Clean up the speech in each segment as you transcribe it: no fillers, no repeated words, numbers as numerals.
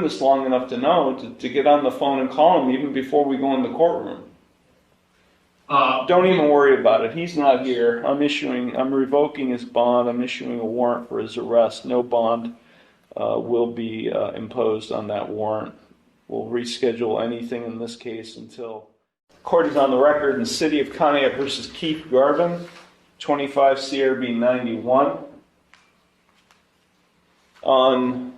This long enough to know to get on the phone and call him even before we go in the courtroom. Don't even worry about it. He's not here. I'm revoking his bond. I'm issuing a warrant for his arrest. No bond will be imposed on that warrant. We'll reschedule anything in this case until court is on the record in the City of Conneaut versus Keith Garvin, 25 CRB 91. On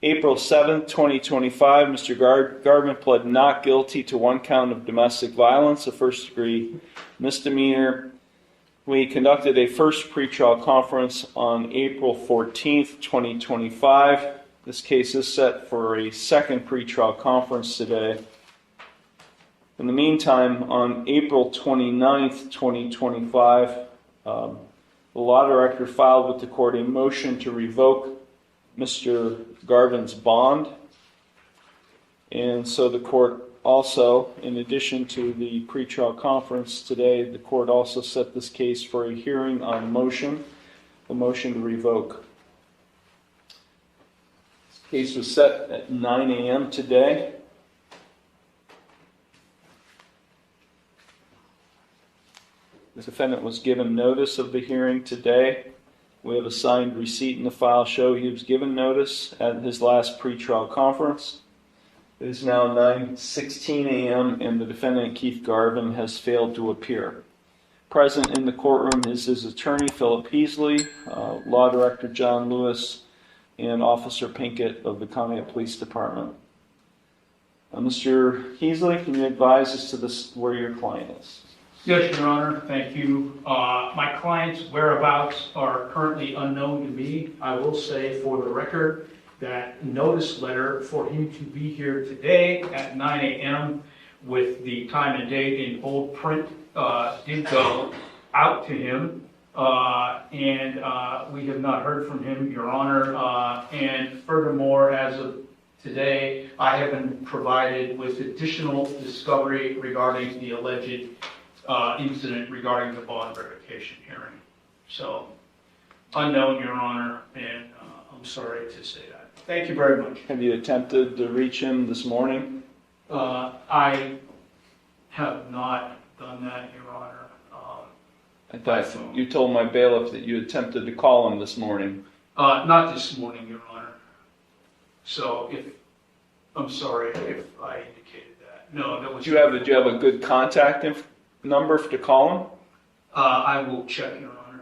April 7th, 2025, Mr. Garvin pled not guilty to one count of domestic violence, a first-degree misdemeanor. We conducted a first pretrial conference on April 14th, 2025. This case is set for a second pretrial conference today. In the meantime, on April 29th, 2025, the law director filed with the court a motion to revoke Mr. Garvin's bond. And so the court also, in addition to the pretrial conference today, the court also set this case for a hearing on the motion to revoke. This case was set at 9 a.m. today. The defendant was given notice of the hearing today. We have a signed receipt in the file show he was given notice at his last pretrial conference. It is now 9:16 a.m. and the defendant, Keith Garvin, has failed to appear. Present in the courtroom is his attorney, Philip Heasley, law director John Lewis, and Officer Pinkett of the Conneaut Police Department. Mr. Heasley, can you advise us to where your client is? Yes, Your Honor. Thank you. My client's whereabouts are currently unknown to me. I will say for the record that notice letter for him to be here today at 9 a.m. with the time and date in bold print did go out to him. And we have not heard from him, Your Honor. And furthermore, as of today, I have been provided with additional discovery regarding the alleged incident regarding the bond revocation hearing. So, unknown, Your Honor, and I'm sorry to say that. Thank you very much. Have you attempted to reach him this morning? I have not done that, Your Honor. I thought you told my bailiff that you attempted to call him this morning. Not this morning, Your Honor. So, I'm sorry if I indicated that. No, that was... Do you have a good contact number to call him? I will check, Your Honor.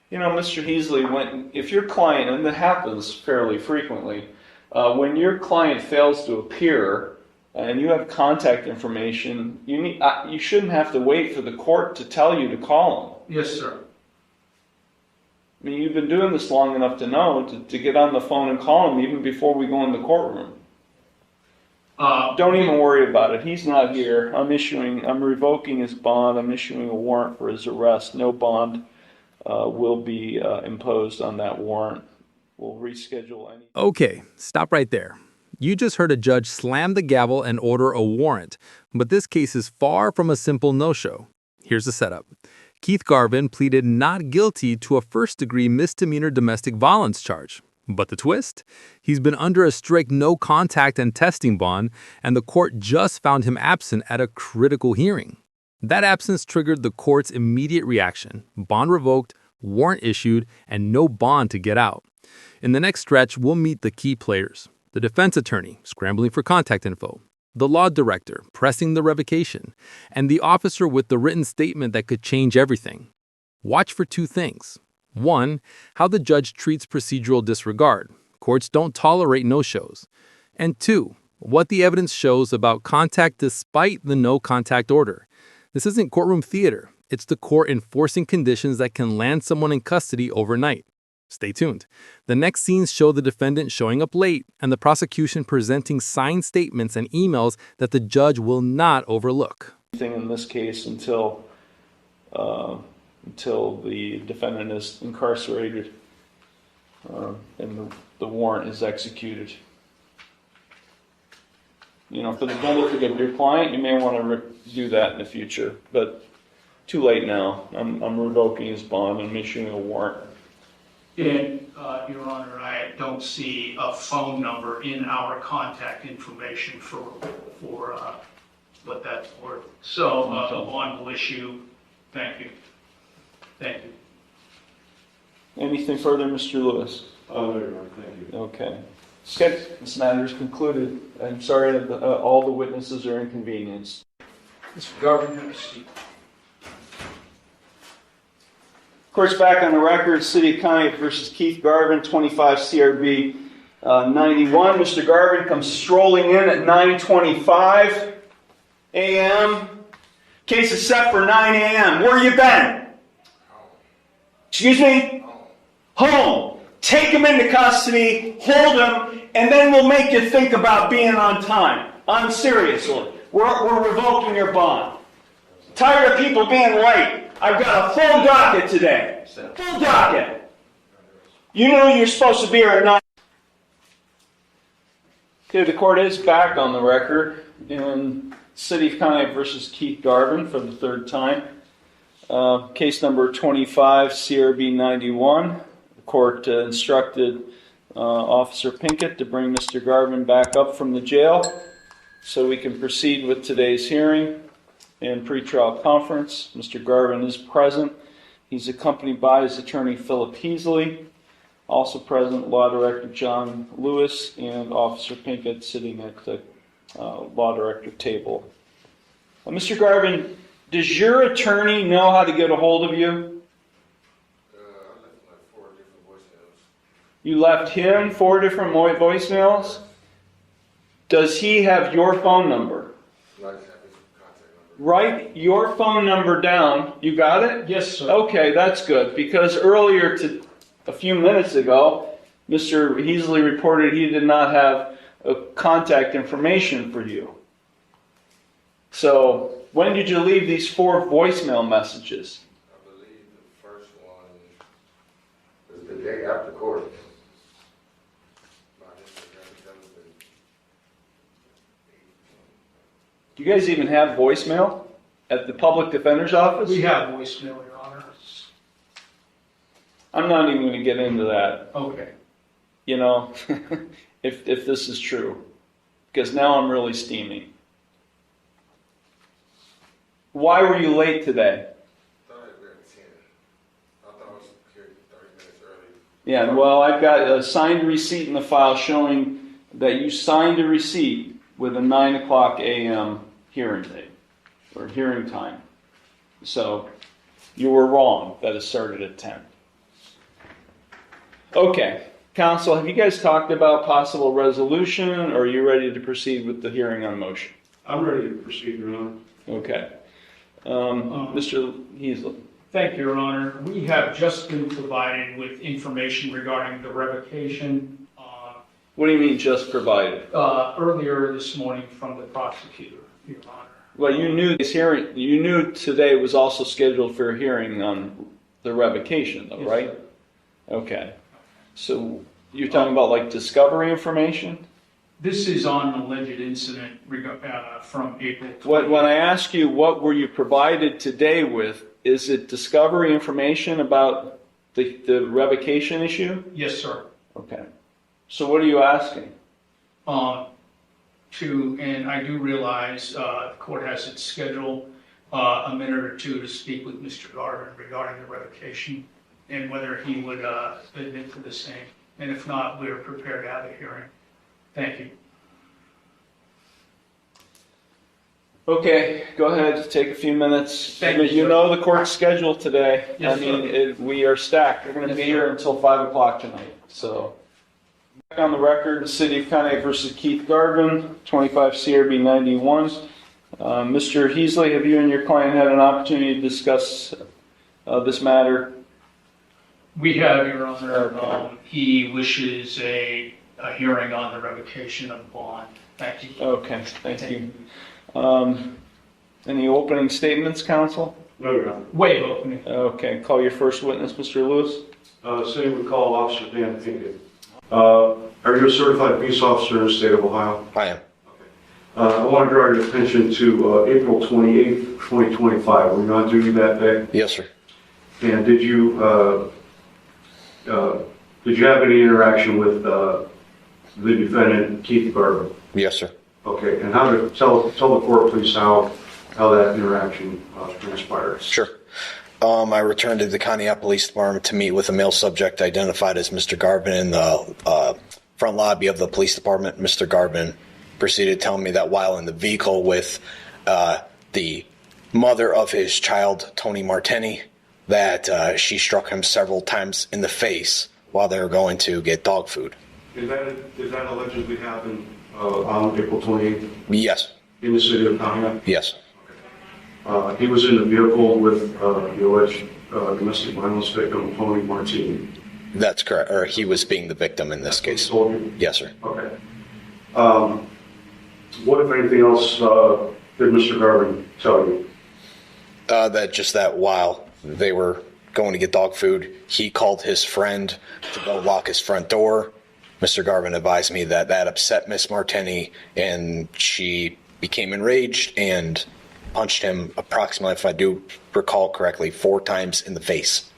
You know, Mr. Heasley, if your client, and that happens fairly frequently, when your client fails to appear and you have contact information, you shouldn't have to wait for the court to tell you to call him. Yes, sir. I mean, you've been doing this long enough to know to get on the phone and call him even before we go in the courtroom. Don't even worry about it. He's not here. I'm revoking his bond. I'm issuing a warrant for his arrest. No bond will be imposed on that warrant. We'll reschedule any. Okay, stop right there. You just heard a judge slam the gavel and order a warrant, but this case is far from a simple no-show. Here's the setup. Keith Garvin pleaded not guilty to a first-degree misdemeanor domestic violence charge. But the twist? He's been under a strict no-contact and testing bond, and the court just found him absent at a critical hearing. That absence triggered the court's immediate reaction: bond revoked, warrant issued, and no bond to get out. In the next stretch, we'll meet the key players: the defense attorney, scrambling for contact info, the law director, pressing the revocation, and the officer with the written statement that could change everything. Watch for two things. One, how the judge treats procedural disregard. Courts don't tolerate no-shows. And two, what the evidence shows about contact despite the no-contact order. This isn't courtroom theater. It's the court enforcing conditions that can land someone in custody overnight. Stay tuned. The next scenes show the defendant showing up late and the prosecution presenting signed statements and emails that the judge will not overlook. In this case, until the defendant is incarcerated and the warrant is executed. You know, for the benefit of your client, you may want to do that in the future, but too late now. I'm revoking his bond. I'm issuing a warrant. And, Your Honor, I don't see a phone number in our contact information for what that's worth. So, on the issue, thank you. Thank you. Anything further, Mr. Lewis? Oh, no, Your Honor, thank you. Okay. Okay, this matter is concluded. I'm sorry that all the witnesses are inconvenienced. Mr. Garvin, have a seat. Court's back on the record. City of Conneaut versus Keith Garvin, 25 CRB 91. Mr. Garvin comes strolling in at 9:25 a.m. Case is set for 9 a.m. Where you been? Excuse me? Home. Take him into custody, hold him, and then we'll make you think about being on time. Seriously. We're revoking your bond. Tired of people being late. I've got a full docket today. Full docket. You know you're supposed to be here at 9. Okay, the court is back on the record in City of Conneaut versus Keith Garvin for the third time. Case number 25 CRB 91. The court instructed Officer Pinkett to bring Mr. Garvin back up from the jail so we can proceed with today's hearing and pretrial conference. Mr. Garvin is present. He's accompanied by his attorney, Philip Heasley. Also present, Law Director John Lewis and Officer Pinkett sitting at the Law Director table. Mr. Garvin, does your attorney know how to get a hold of you? I left like 4 different voicemails. You left him 4 different voicemails? Does he have your phone number? Like have his contact number. Write your phone number down. You got it? Yes, sir. Okay, that's good, because earlier a few minutes ago, Mr. Heasley reported he did not have contact information for you. So, when did you leave these 4 voicemail messages? I believe the first one was the day after court. Do you guys even have voicemail at the public defender's office? We have voicemail, Your Honor. I'm not even going to get into that. Okay. You know, if this is true, because now I'm really steaming. Why were you late today? I thought it was at 10. I thought I was here 30 minutes early. Yeah, well, I've got a signed receipt in the file showing that you signed a receipt with a 9 o'clock a.m. hearing date, or hearing time. So, you were wrong that it started at 10. Okay, counsel, have you guys talked about possible resolution, or are you ready to proceed with the hearing on motion? I'm ready to proceed, Your Honor. Okay. Mr. Heasley. Thank you, Your Honor. We have just been provided with information regarding the revocation What do you mean just provided? earlier this morning from the prosecutor, Your Honor. Well, you knew today was also scheduled for a hearing on the revocation, though, Yes, right? sir. Okay. So you're talking about like discovery information? This is on an alleged incident from April 20th. When I ask you what were you provided today with, is it discovery information about the revocation issue? Yes, sir. Okay. So what are you asking? And I do realize the court has its schedule a minute or two to speak with Mr. Garvin regarding the revocation and whether he would admit to the same. And if not, we're prepared to have a hearing. Thank you. Okay, go ahead, take a few minutes. Thank you, You sir. know the court's schedule today. Yes, I mean, sir. we are stacked. We're going to Yes, be here sir. until 5 o'clock tonight. So, back on the record, the City of Conneaut versus Keith Garvin, 25 CRB 91. Mr. Heasley, have you and your client had an opportunity to discuss this matter? We have, Your Honor. Okay. He wishes a hearing on the revocation of bond. Thank you. Okay, thank you. Any opening statements, counsel? No, Your Honor. Waive opening. Okay, call your first witness, Mr. Lewis. City would call Officer Dan Pinkett. Are you a certified peace officer in the state of Ohio? I am. I want to draw your attention to April 28th, 2025. Were you on duty that day? Yes, sir. And did you did you have any interaction with the defendant, Keith Garvin? Yes, sir. Okay, and tell the court, please, how that interaction transpired. Sure. I returned to the Conneaut Police Department to meet with a male subject identified as Mr. Garvin in the front lobby of the police department. Mr. Garvin proceeded to tell me that while in the vehicle with the mother of his child, Tony Martini, that she struck him several times in the face while they were going to get dog food. Did that allegedly happen on April 28th? Yes. In the city of Conneaut? Yes. He was in the vehicle with the alleged domestic violence victim, Tony Martini. That's correct. Or he was being the victim in this case. Told you? Yes, sir. Okay. What, if anything else, did Mr. Garvin tell you? That while they were going to get dog food, he called his friend to go lock his front door. Mr. Garvin advised me that upset Miss Martini, and she became enraged and punched him approximately, if I do recall correctly, 4 times in the face.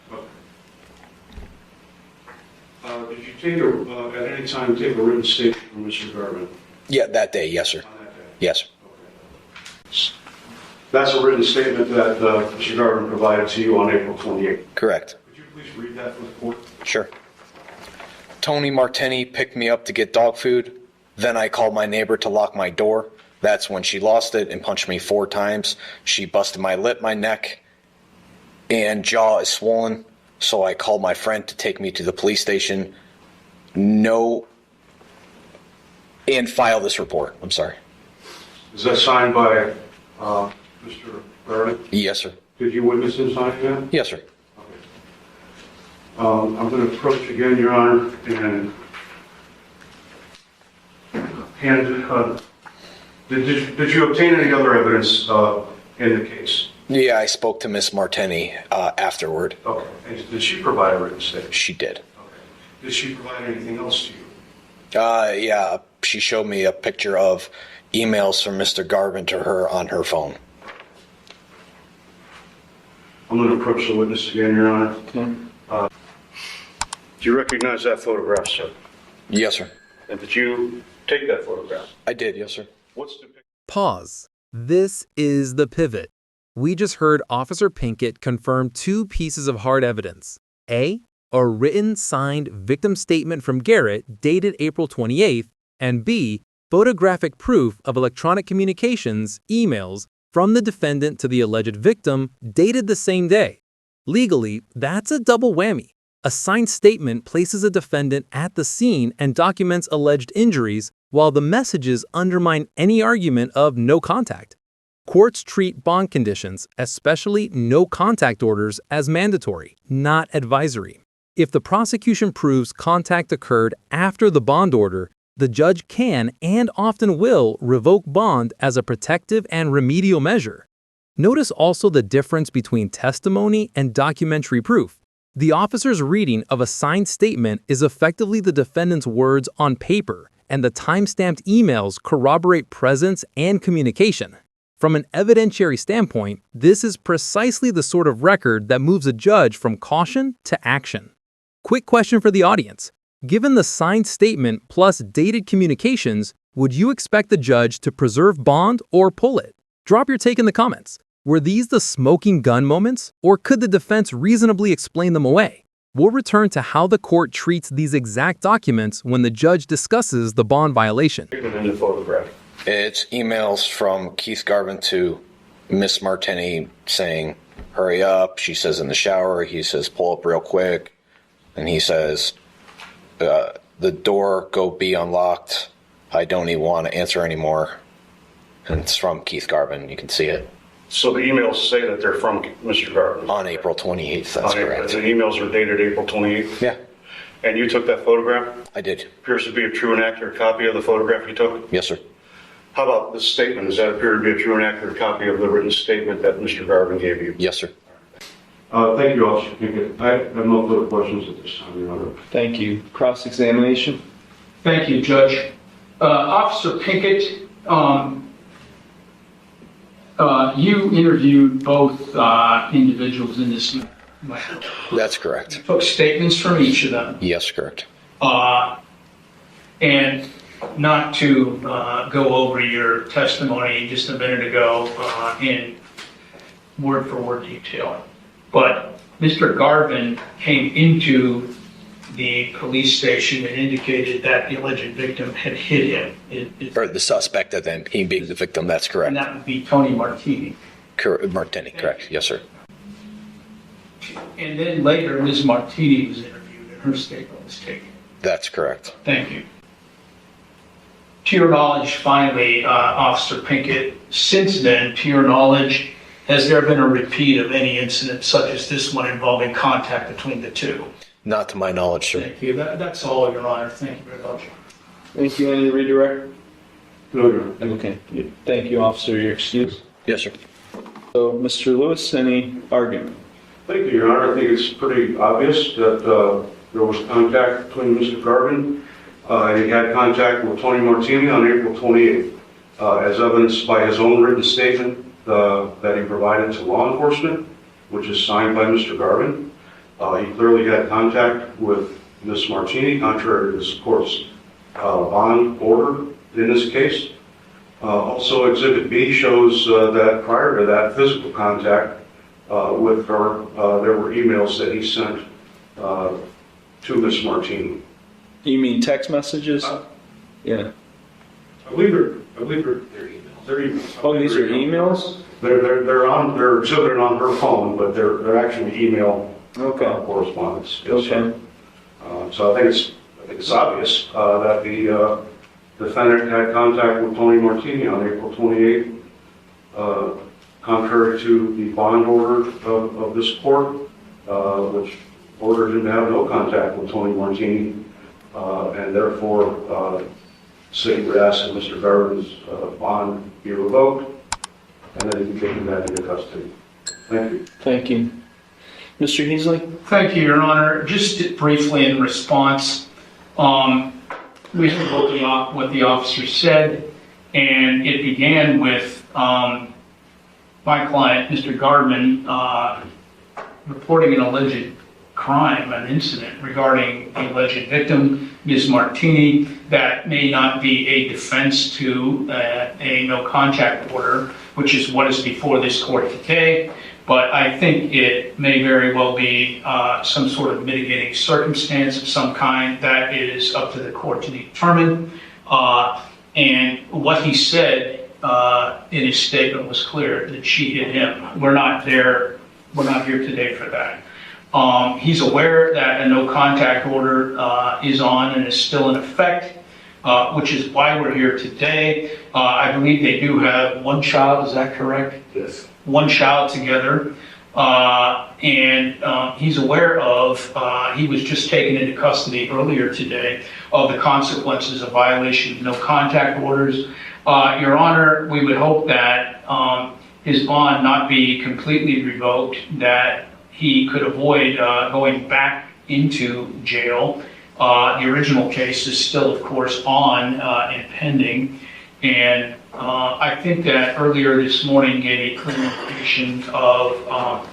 Did you at any time take a written statement from Mr. Garvin? Yeah, that day, yes, sir. On that day? Yes. Okay. That's a written statement that Mr. Garvin provided to you on April 28th. Correct. Could you please read that for the court? Sure. Tony Martini picked me up to get dog food. Then I called my neighbor to lock my door. That's when she lost it and punched me 4 times. She busted my lip, my neck, and jaw is swollen. So I called my friend to take me to the police station. And file this report. I'm sorry. Is that signed by Mr. Garvin? Yes, sir. Did you witness him signing that? Yes, sir. Okay. I'm going to approach again, Your Honor, and did you obtain any other evidence in the case? Yeah, I spoke to Miss Martini afterward. Okay. And did she provide a written statement? She did. Okay. Did she provide anything else to you? Yeah, she showed me a picture of emails from Mr. Garvin to her on her phone. I'm going to approach the witness again, Your Honor. Okay. Do you recognize that photograph, sir? Yes, sir. And did you take that photograph? I did, yes, sir. What's the picture? Pause. This is the pivot. We just heard Officer Pinkett confirm 2 pieces of hard evidence. A written signed victim statement from Garrett dated April 28th, and B, photographic proof of electronic communications, emails, from the defendant to the alleged victim dated the same day. Legally, that's a double whammy. A signed statement places a defendant at the scene and documents alleged injuries, while the messages undermine any argument of no contact. Courts treat bond conditions, especially no contact orders, as mandatory, not advisory. If the prosecution proves contact occurred after the bond order, the judge can and often will revoke bond as a protective and remedial measure. Notice also the difference between testimony and documentary proof. The officer's reading of a signed statement is effectively the defendant's words on paper, and the time-stamped emails corroborate presence and communication. From an evidentiary standpoint, this is precisely the sort of record that moves a judge from caution to action. Quick question for the audience. Given the signed statement plus dated communications, would you expect the judge to preserve bond or pull it? Drop your take in the comments. Were these the smoking gun moments, or could the defense reasonably explain them away? We'll return to how the court treats these exact documents when the judge discusses the bond violation. In the photograph. It's emails from Keith Garvin to Miss Martini saying, hurry up. She says in the shower. He says, pull up real quick. And he says, the door go be unlocked. I don't even want to answer anymore. And it's from Keith Garvin. You can see it. So the emails say that they're from Mr. Garvin? On April 28th, that's correct. The emails are dated April 28th? Yeah, And you took that photograph? I did. Appears to be a true and accurate copy of the photograph you took? Yes, sir. How about this statement? Does that appear to be a true and accurate copy of the written statement that Mr. Garvin gave you? Yes, sir. Thank you, Officer Pinkett. I have no further questions at this time, Your Honor. Thank you. Cross-examination. Thank you, Judge. Officer Pinkett, you interviewed both individuals in this. That's correct. Took statements from each of them. Yes, correct. And not to go over your testimony just a minute ago in word-for-word detail, but Mr. Garvin came into the police station and indicated that the alleged victim had hit him. Or the suspect of them, he being the victim, that's And correct. that would be Tony Martini. Martini, correct. Yes, sir. And then later, Ms. Martini was interviewed and her statement was taken. That's correct. Thank you. To your knowledge, finally, Officer Pinkett, since then, to your knowledge, has there been a repeat of any incident such as this one involving contact between the two? Not to my knowledge, sir. Thank you. That's all, Your Honor. Thank you very much. Thank you. Any redirect? No, Your Honor. Okay. Thank you, officer. Your excuse. Yes, sir. So, Mr. Lewis, any argument? Thank you, Your Honor. I think it's pretty obvious that there was contact between Mr. Garvin. He had contact with Tony Martini on April 28th, as evidenced by his own written statement that he provided to law enforcement, which is signed by Mr. Garvin. He clearly had contact with Ms. Martini, contrary to this court's bond order in this case. Also, Exhibit B shows that prior to that physical contact with her, there were emails that he sent to Ms. Martini. You mean text messages? Yeah. I believe they're emails. They're emails. Oh, these are emails? They're exhibited on her phone, but they're actually email correspondence. Yes, Okay. sir. So I think it's obvious that the defendant had contact with Tony Martini on April 28th, contrary to the bond order of this court, which ordered him to have no contact with Tony Martini, and therefore city would ask that Mr. Garvin's bond be revoked, and then he be taken back into custody. Thank you. Thank you. Mr. Heasley? Thank you, Your Honor. Just briefly in response, we heard what the officer said, and it began with my client, Mr. Garvin, reporting an alleged crime, an incident regarding the alleged victim, Ms. Martini, that may not be a defense to a no contact order, which is what is before this court today. But I think it may very well be some sort of mitigating circumstance of some kind that is up to the court to determine. And what he said in his statement was clear, that she hit him. We're not here today for that. He's aware that a no contact order is on and is still in effect, which is why we're here today. I believe they do have one child, is that correct? Yes. One child together, and he's aware of, he was just taken into custody earlier today, of the consequences of violation of no contact orders. Your Honor, we would hope that his bond not be completely revoked, that he could avoid going back into jail. The original case is still, of course, on and pending. And I think that earlier this morning gave a clear indication of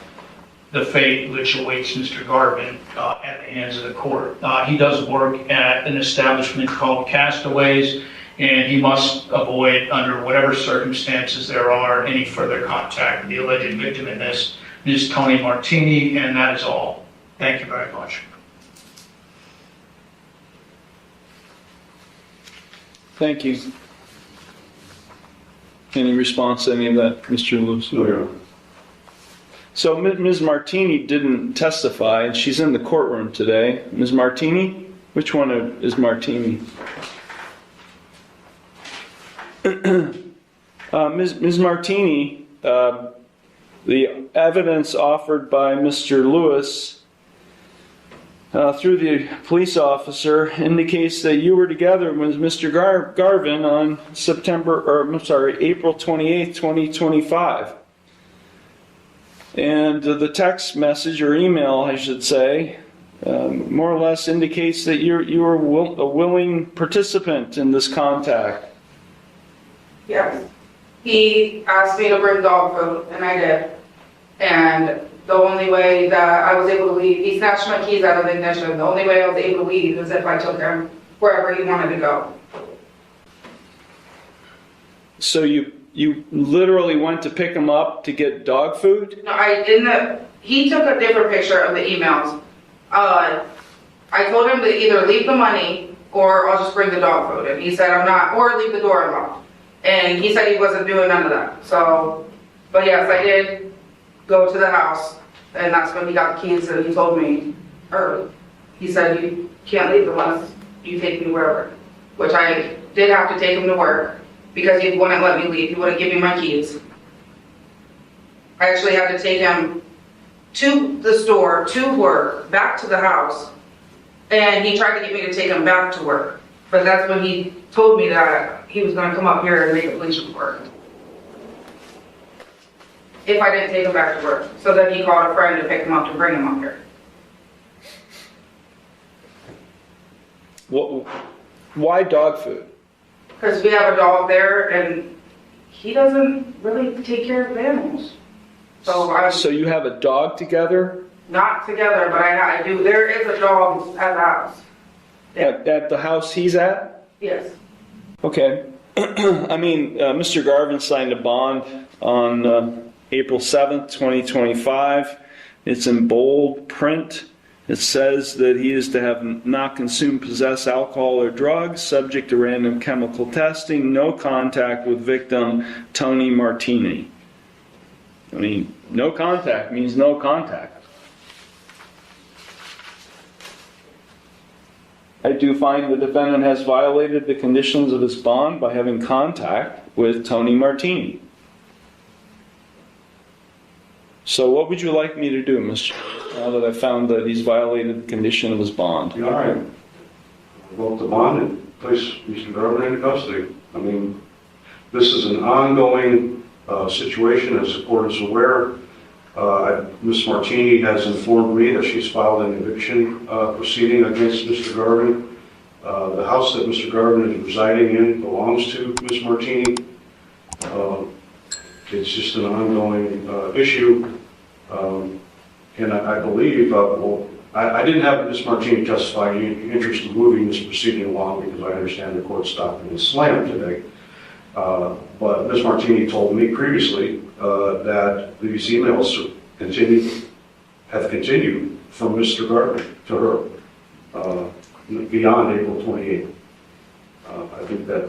the fate which awaits Mr. Garvin at the hands of the court. He does work at an establishment called Castaways, and he must avoid, under whatever circumstances there are, any further contact with the alleged victim in this, Ms. Tony Martini, and that is all. Thank you very much. Thank you. Any response to any of that, Mr. Lewis? No, Your Honor. So Ms. Martini didn't testify, and she's in the courtroom today. Ms. Martini? Which one is Martini? Ms. Martini, the evidence offered by Mr. Lewis through the police officer indicates that you were together with Mr. Garvin on April 28th, 2025. And the text message, or email, I should say, more or less indicates that you were a willing participant in this contact. Yes. He asked me to bring dog food, and I did. And The only way that I was able to leave, he snatched my keys out of the ignition. The only way I was able to leave is if I took him wherever he wanted to go. So you literally went to pick him up to get dog food? No, he took a different picture of the emails. I told him to either leave the money or I'll just bring the dog food. And he said I'm not, or leave the door unlocked. And he said he wasn't doing none of that. So, but yes, I did go to the house, and that's when he got the keys, and he told me, or he said, you can't leave unless you take me wherever. Which I did have to take him to work, because he wouldn't let me leave. He wouldn't give me my keys. I actually had to take him to the store, to work, back to the house, and he tried to get me to take him back to work. But that's when he told me that he was going to come up here and make a police report if I didn't take him back to work. So then he called a friend to pick him up to bring him up here. Why dog food? Because we have a dog there, and he doesn't really take care of animals. So I'm So you have a dog together? not together, but I do. There is a dog at the house. At the house he's at? Yes. Okay. I mean, Mr. Garvin signed a bond on April 7th, 2025. It's in bold print. It says that he is to have not consumed, possess alcohol or drugs, subject to random chemical testing, no contact with victim Tony Martini. I mean, no contact means no contact. I do find the defendant has violated the conditions of his bond by having contact with Tony Martini. So what would you like me to do, Mr. Now that I found that he's violated the condition of his bond? All right. Revoke the bond and place Mr. Garvin into custody. I mean, this is an ongoing situation, as the court is aware. Ms. Martini has informed me that she's filed an eviction proceeding against Mr. Garvin. The house that Mr. Garvin is residing in belongs to Ms. Martini. It's just an ongoing issue. And I believe, I didn't have Ms. Martini testify in interest in moving this proceeding along because I understand the court's docket is slammed today. But Ms. Martini told me previously that these emails have continued from Mr. Garvin to her beyond April 28th. I think that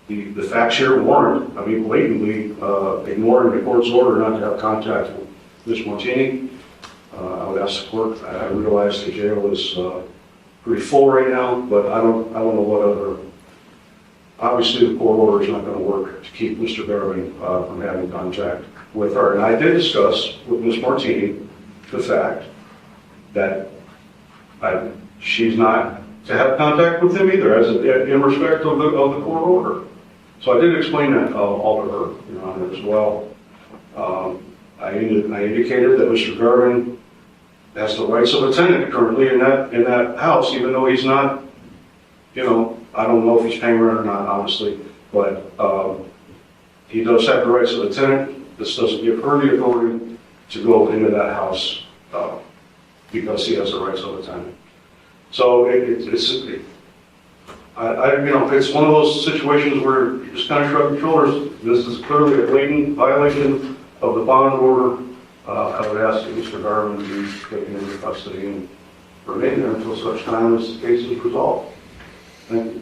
the facts here warrant, I mean, blatantly ignoring the court's order not to have contact with Ms. Martini. I would ask the court, I realize the jail is pretty full right now, but I don't know what other, obviously the court order is not going to work to keep Mr. Garvin from having contact with her. And I did discuss with Ms. Martini the fact that she's not to have contact with him either, in respect of the court order. So I did explain that all to her, Your Honor, as well. I indicated that Mr. Garvin has the rights of a tenant currently in that house, even though he's not, I don't know if he's paying rent or not, honestly, but he does have the rights of a tenant. This doesn't give her the authority to go into that house because he has the rights of a tenant. So it's one of those situations where you just kind of shrug your shoulders. This is clearly a blatant violation of the bond order. I would ask that Mr. Garvin be taken into custody and remain there until such time as the case is resolved. Thank you.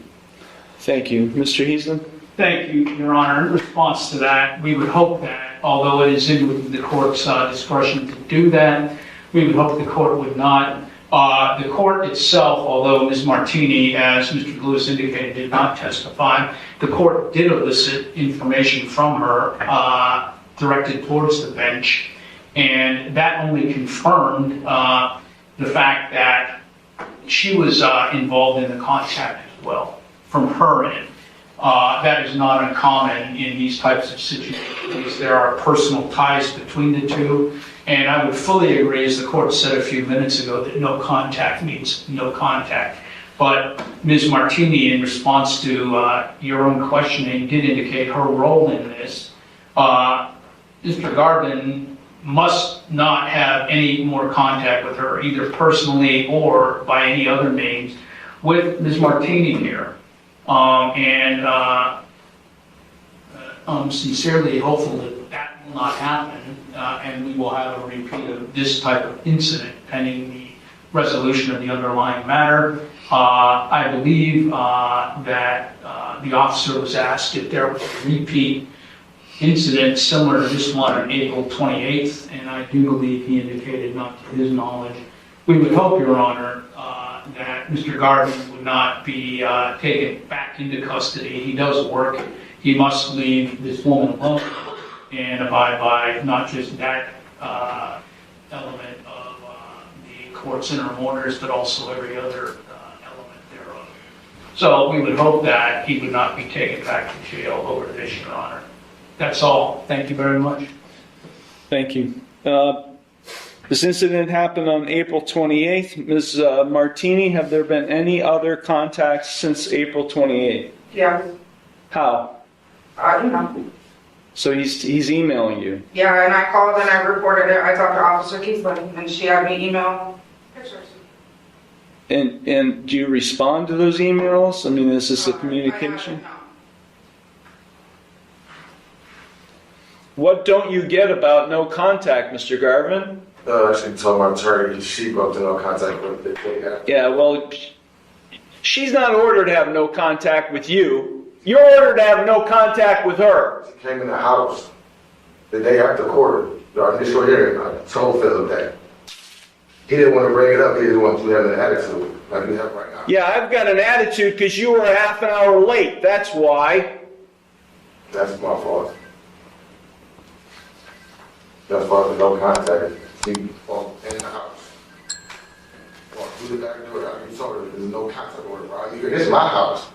Thank you. Mr. Heaston? Thank you, Your Honor. In response to that, we would hope that, although it is in the court's discretion to do that, we would hope the court would not. The court itself, although Ms. Martini, as Mr. Lewis indicated, did not testify, the court did elicit information from her directed towards the bench, and that only confirmed the fact that she was involved in the contact as well from her end. That is not uncommon in these types of situations. There are personal ties between the two, and I would fully agree, as the court said a few minutes ago, that no contact means no contact. But Ms. Martini, in response to your own questioning, did indicate her role in this. Mr. Garvin must not have any more contact with her, either personally or by any other means, with Ms. Martini here. I'm sincerely hopeful that that will not happen, and we will have a repeat of this type of incident pending the resolution of the underlying matter. I believe that the officer was asked if there was a repeat incident similar to this one on April 28th, and I do believe he indicated not to his knowledge. We would hope, Your Honor, that Mr. Garvin would not be taken back into custody. He does work. He must leave this woman alone and abide by not just that element of the court's interim orders, but also every other element thereof. So we would hope that he would not be taken back to jail over this, Your Honor. That's all. Thank you very much. Thank you. This incident happened on April 28th. Ms. Martini, have there been any other contacts since April 28th? Yeah, How? you know. So he's emailing you. Yeah, and I called and I reported it. I talked to Officer Keesley, and she had me email pictures. And do you respond to those emails? I mean, is this a I communication? haven't, no. What don't you get about no contact, Mr. Garvin? Actually told my attorney she broke the no contact with the day after. Yeah, well, she's not ordered to have no contact with you. You're ordered to have no contact with her. She came in the house the day after court, the initial hearing. I told Philip that. He didn't want to bring it up. He didn't want to have an attitude like we have right now. Yeah, I've got an attitude because you were a half an hour late. That's why. That's my fault. That's why there's no contact. She walked in the house. Walked through the back door. I told her there's no contact order, bro. This is my house.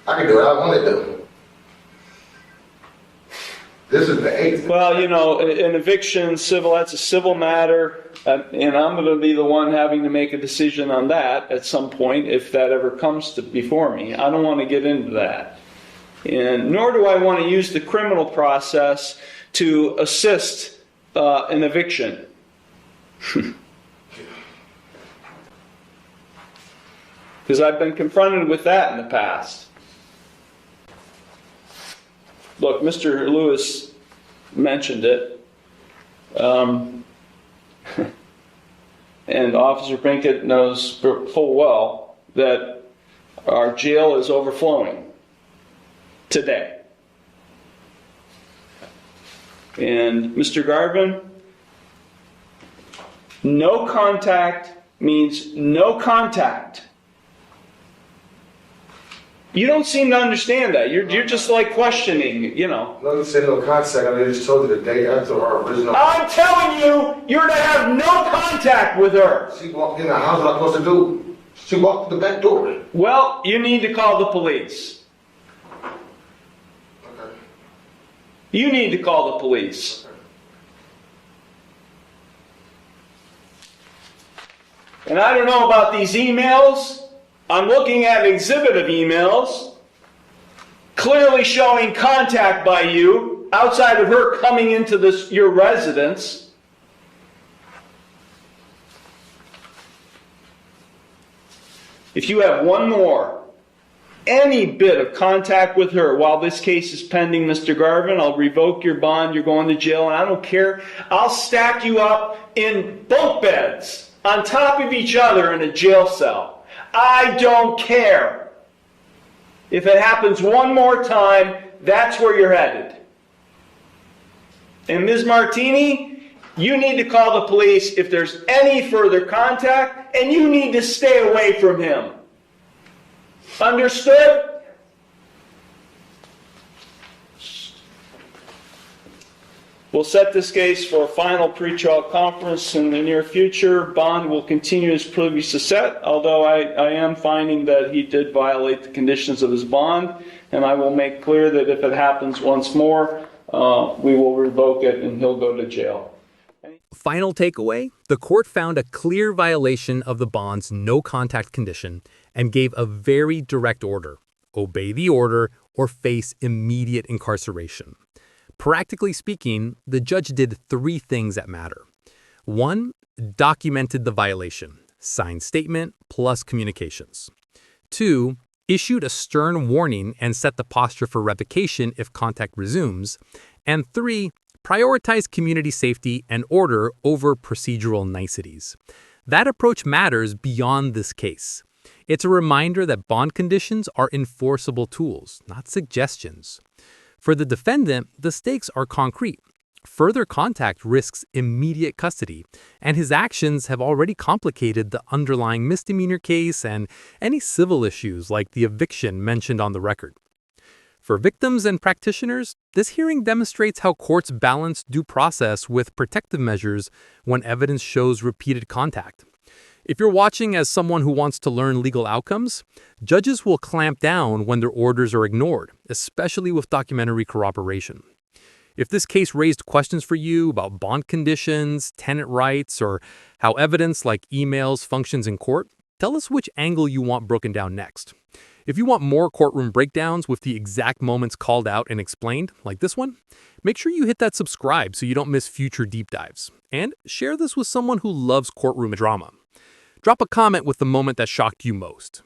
I can do what I want to do. This is the 8th. Well, you know, an eviction, civil, that's a civil matter, and I'm going to be the one having to make a decision on that at some point if that ever comes to before me. I don't want to get into that. And nor do I want to use the criminal process to assist an eviction. Because I've been confronted with that in the past. Look, Mr. Lewis mentioned it. And Officer Pinkett knows full well that our jail is overflowing today. And Mr. Garvin, no contact means no contact. You don't seem to understand that. You're just like questioning, you know. No, you said no contact. I just told you the day after our original. I'm telling you, you're to have no contact with her. She walked in the house. What am I supposed to do? She walked through the back door. Well, you need to call the police. Okay. You need to call the police. And I don't know about these emails. I'm looking at an exhibit of emails clearly showing contact by you outside of her coming into your residence. If you have one more, any bit of contact with her while this case is pending, Mr. Garvin, I'll revoke your bond, you're going to jail, and I don't care. I'll stack you up in bunk beds on top of each other in a jail cell. I don't care. If it happens one more time, that's where you're headed. And Ms. Martini, you need to call the police if there's any further contact, and you need to stay away from him. Understood? We'll set this case for a final pretrial conference in the near future. Bond will continue as previously set, although I am finding that he did violate the conditions of his bond, and I will make clear that if it happens once more, we will revoke it and he'll go to jail. Final takeaway, the court found a clear violation of the bond's no contact condition and gave a very direct order: obey the order or face immediate incarceration. Practically speaking, the judge did 3 things that matter. 1. Documented the violation, signed statement plus communications. 2. Issued a stern warning and set the posture for revocation if contact resumes. And 3. Prioritized community safety and order over procedural niceties. That approach matters beyond this case. It's a reminder that bond conditions are enforceable tools, not suggestions. For the defendant, the stakes are concrete. Further contact risks immediate custody, and his actions have already complicated the underlying misdemeanor case and any civil issues like the eviction mentioned on the record. For victims and practitioners, this hearing demonstrates how courts balance due process with protective measures when evidence shows repeated contact. If you're watching as someone who wants to learn legal outcomes, judges will clamp down when their orders are ignored, especially with documentary corroboration. If this case raised questions for you about bond conditions, tenant rights, or how evidence like emails functions in court, tell us which angle you want broken down next. If you want more courtroom breakdowns with the exact moments called out and explained, like this one, make sure you hit that subscribe so you don't miss future deep dives. And share this with someone who loves courtroom drama. Drop a comment with the moment that shocked you most.